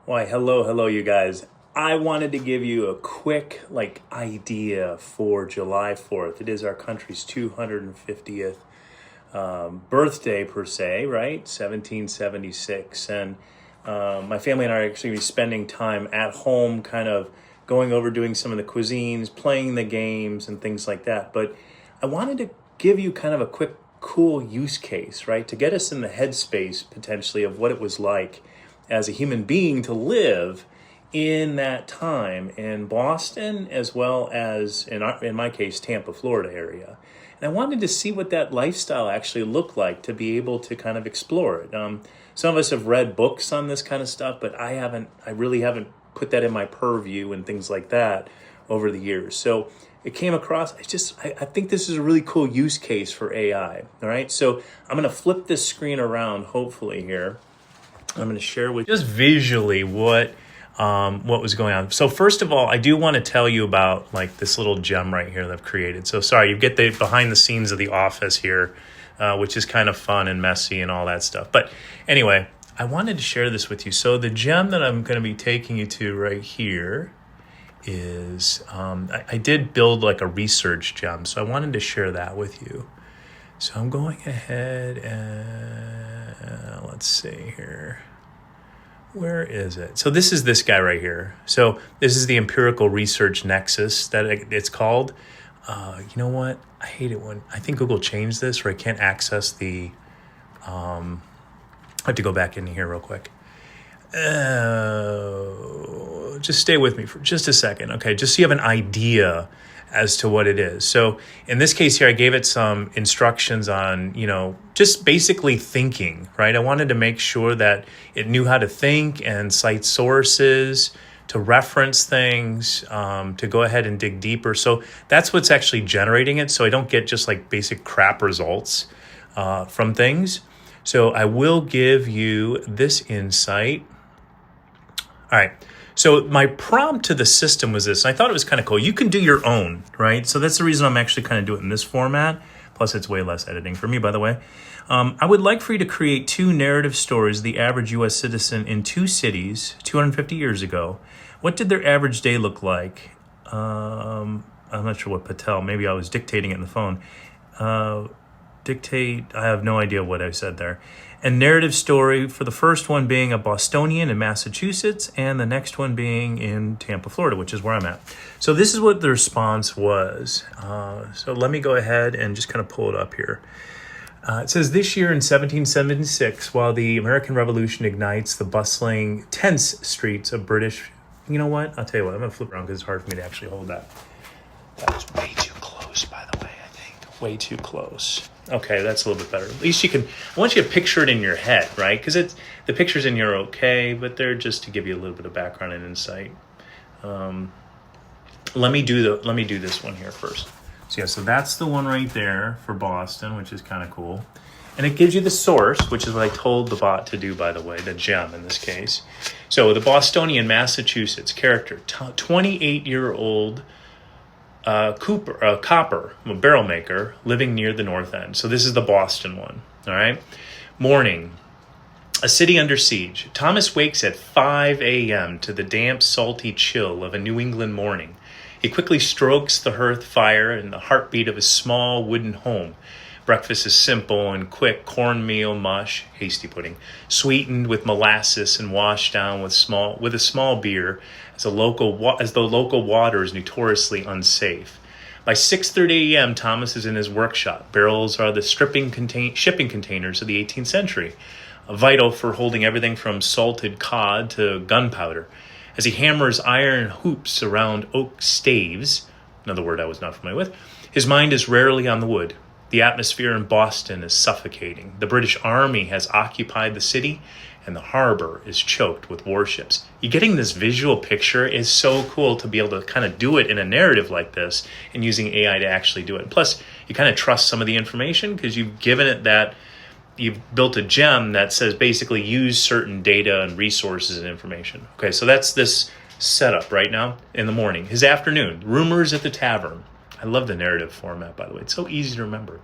Why, hello, you guys. I wanted to give you a quick, idea for July 4th. It is our country's 250th birthday, per se, right? 1776. And my family and I are actually spending time at home, kind of going over doing some of the cuisines, playing the games, and things like that. But I wanted to give you kind of a quick, cool use case, right? To get us in the headspace, potentially, of what it was like as a human being to live in that time in Boston, as well as in my case, Tampa, Florida area. And I wanted to see what that lifestyle actually looked like to be able to kind of explore it. Some of us have read books on this kind of stuff, but I really haven't put that in my purview and things like that over the years. So it came across, I think this is a really cool use case for AI. All right. So I'm going to flip this screen around, hopefully here. I'm going to share with you just visually what was going on. So first of all, I do want to tell you about this little gem right here that I've created. So sorry, you get the behind the scenes of the office here, which is kind of fun and messy and all that stuff. But anyway, I wanted to share this with you. So the gem that I'm going to be taking you to right here is, I did build a research gem. So I wanted to share that with you. So I'm going ahead and let's see here. Where is it? So this is this guy right here. So this is the empirical research nexus that it's called. You know what? I hate it when I think Google changed this, or I can't access the. I have to go back in here real quick. Just stay with me for just a second, okay? Just so you have an idea as to what it is. So in this case here, I gave it some instructions on, just basically thinking, right? I wanted to make sure that it knew how to think and cite sources, to reference things, to go ahead and dig deeper. So that's what's actually generating it. So I don't get just basic crap results from things. So I will give you this insight. All right. So my prompt to the system was this. I thought it was kind of cool. You can do your own, right? So that's the reason I'm actually kind of doing it in this format. Plus, it's way less editing for me, by the way. I would like for you to create 2 narrative stories of the average U.S. citizen in 2 cities 250 years ago. What did their average day look like? I'm not sure what Patel. Maybe I was dictating it in the phone. Dictate. I have no idea what I said there. And narrative story for the first one being a Bostonian in Massachusetts, and the next one being in Tampa, Florida, which is where I'm at. So this is what the response was. So let me go ahead and just kind of pull it up here. It says, this year in 1776, while the American Revolution ignites the bustling, tense streets of British... You know what? I'll tell you what. I'm going to flip around because it's hard for me to actually hold that. That was way too close, by the way, I think. Way too close. Okay, that's a little bit better. At least you can... I want you to picture it in your head, right? Because the pictures in here are okay, but they're just to give you a little bit of background and insight. Let me do this one here first. So yeah, so that's the one right there for Boston, which is kind of cool. And it gives you the source, which is what I told the bot to do, by the way, the gem in this case. So the Bostonian, Massachusetts character, 28-year-old copper, a barrel maker, living near the North End. So this is the Boston one, all right? Morning, a city under siege. Thomas wakes at 5 a.m. to the damp, salty chill of a New England morning. He quickly strokes the hearth fire and the heartbeat of his small wooden home. Breakfast is simple and quick: cornmeal mush, hasty pudding, sweetened with molasses and washed down with a small beer, as the local water is notoriously unsafe. By 6:30 a.m., Thomas is in his workshop. Barrels are the shipping containers of the 18th century, vital for holding everything from salted cod to gunpowder. As he hammers iron hoops around oak staves, another word I was not familiar with, his mind is rarely on the wood. The atmosphere in Boston is suffocating. The British Army has occupied the city, and the harbor is choked with warships. You getting this visual picture is so cool to be able to kind of do it in a narrative like this and using AI to actually do it. Plus, you kind of trust some of the information because you've given it that, you've built a gem that says basically use certain data and resources and information. Okay, so that's this setup right now in the morning. His afternoon, rumors at the tavern. I love the narrative format, by the way. It's so easy to remember.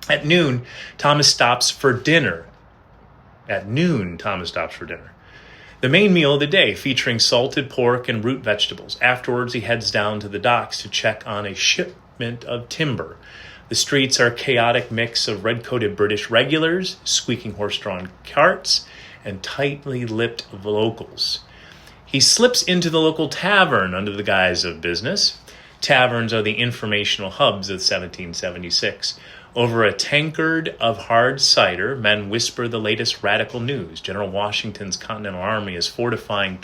At noon, Thomas stops for dinner. The main meal of the day, featuring salted pork and root vegetables. Afterwards, he heads down to the docks to check on a shipment of timber. The streets are a chaotic mix of red-coated British regulars, squeaking horse-drawn carts, and tightly lipped locals. He slips into the local tavern under the guise of business. Taverns are the informational hubs of 1776. Over a tankard of hard cider, men whisper the latest radical news. General Washington's Continental Army is fortifying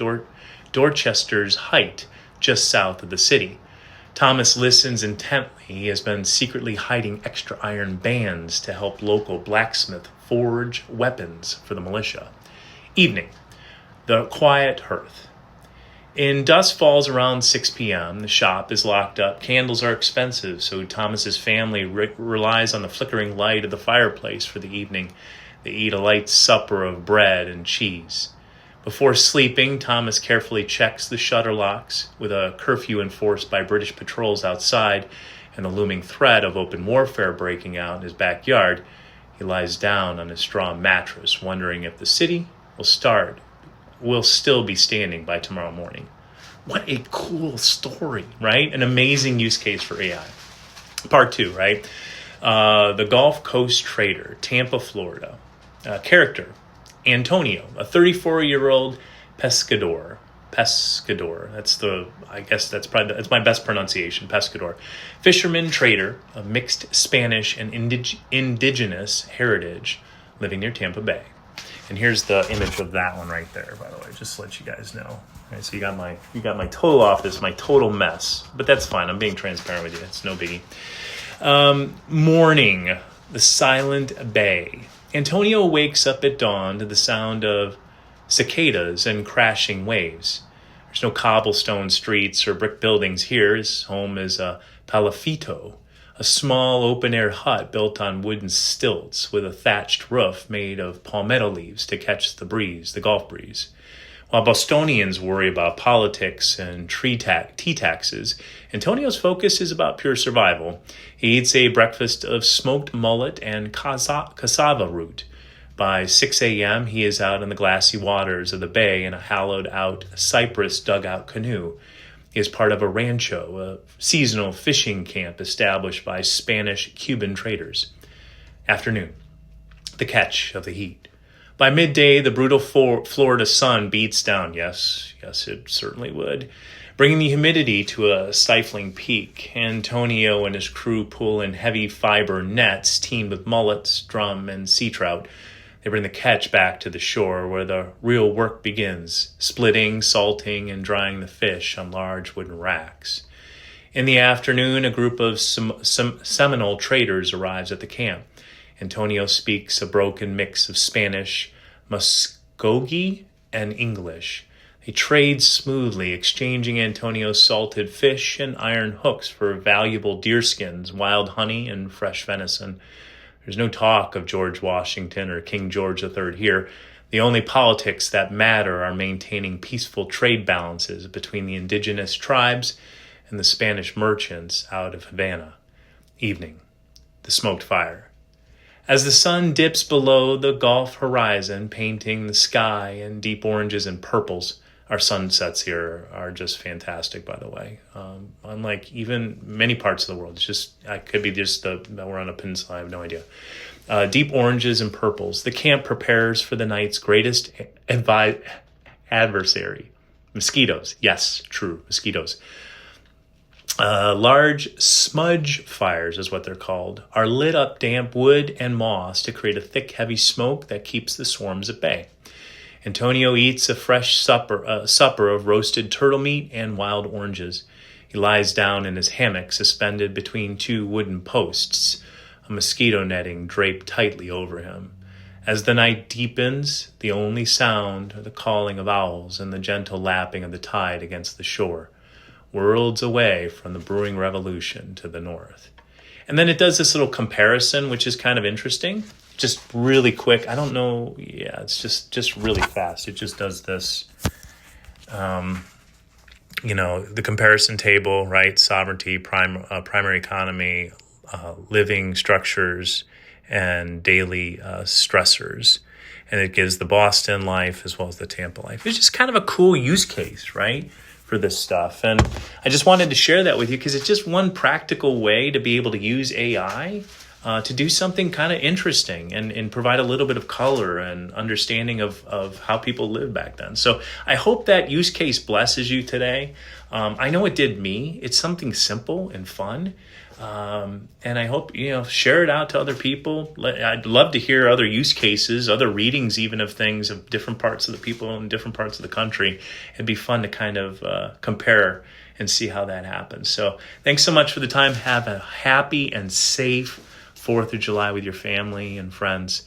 Dorchester's Height, just south of the city. Thomas listens intently. He has been secretly hiding extra iron bands to help local blacksmith forge weapons for the militia. Evening. The quiet hearth. In dusk falls around 6 p.m. The shop is locked up. Candles are expensive, so Thomas's family relies on the flickering light of the fireplace for the evening. They eat a light supper of bread and cheese. Before sleeping, Thomas carefully checks the shutter locks. With a curfew enforced by British patrols outside and the looming threat of open warfare breaking out in his backyard, he lies down on his straw mattress, wondering if the city will still be standing by tomorrow morning. What a cool story, right? An amazing use case for AI. Part 2, right? The Gulf Coast trader, Tampa, Florida. Character, Antonio, a 34-year-old pescador. That's my best pronunciation, pescador. Fisherman, trader of mixed Spanish and indigenous heritage, living near Tampa Bay. And here's the image of that one right there, by the way, just to let you guys know. All right, so you got my total office, my total mess, but that's fine. I'm being transparent with you. It's no biggie. Morning, the silent bay. Antonio wakes up at dawn to the sound of cicadas and crashing waves. There's no cobblestone streets or brick buildings here. His home is a palafito, a small open-air hut built on wooden stilts with a thatched roof made of palmetto leaves to catch the Gulf breeze. While Bostonians worry about politics and tea taxes, Antonio's focus is about pure survival. He eats a breakfast of smoked mullet and cassava root. By 6 a.m., he is out in the glassy waters of the bay in a hollowed-out cypress dugout canoe. He is part of a rancho, a seasonal fishing camp established by Spanish-Cuban traders. Afternoon. The catch of the heat. By midday, the brutal Florida sun beats down. Yes, it certainly would. Bringing the humidity to a stifling peak. Antonio and his crew pull in heavy fiber nets teamed with mullets, drum, and sea trout. They bring the catch back to the shore where the real work begins, splitting, salting, and drying the fish on large wooden racks. In the afternoon, a group of Seminole traders arrives at the camp. Antonio speaks a broken mix of Spanish, Muskogee, and English. They trade smoothly, exchanging Antonio's salted fish and iron hooks for valuable deerskins, wild honey, and fresh venison. There's no talk of George Washington or King George III here. The only politics that matter are maintaining peaceful trade balances between the indigenous tribes and the Spanish merchants out of Havana. Evening. The smoked fire. As the sun dips below the Gulf horizon, painting the sky in deep oranges and purples, our sunsets here are just fantastic, by the way. Unlike even many parts of the world, it could be just that we're on a peninsula, I have no idea. Deep oranges and purples. The camp prepares for the night's greatest adversary. Mosquitoes. Yes, true, mosquitoes. Large smudge fires is what they're called, are lit up damp wood and moss to create a thick, heavy smoke that keeps the swarms at bay. Antonio eats a fresh supper of roasted turtle meat and wild oranges. He lies down in his hammock suspended between two wooden posts, a mosquito netting draped tightly over him. As the night deepens, the only sound are the calling of owls and the gentle lapping of the tide against the shore, worlds away from the brewing revolution to the north. And then it does this little comparison, which is kind of interesting. Just really quick. I don't know. Yeah, it's just really fast. It just does this, the comparison table, right? Sovereignty, primary economy, living structures, and daily stressors. and it gives the Boston life as well as the Tampa life. It's just kind of a cool use case, right, for this stuff. And I just wanted to share that with you because it's just one practical way to be able to use AI to do something kind of interesting and provide a little bit of color and understanding of how people lived back then. So I hope that use case blesses you today. I know it did me. It's something simple and fun. And I hope, share it out to other people. I'd love to hear other use cases, other readings even of things of different parts of the people in different parts of the country. It'd be fun to kind of compare and see how that happens. So thanks so much for the time. Have a happy and safe 4th of July with your family and friends.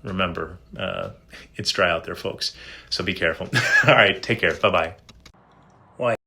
Remember, it's dry out there, folks. So be careful. All right, take care. Bye-bye.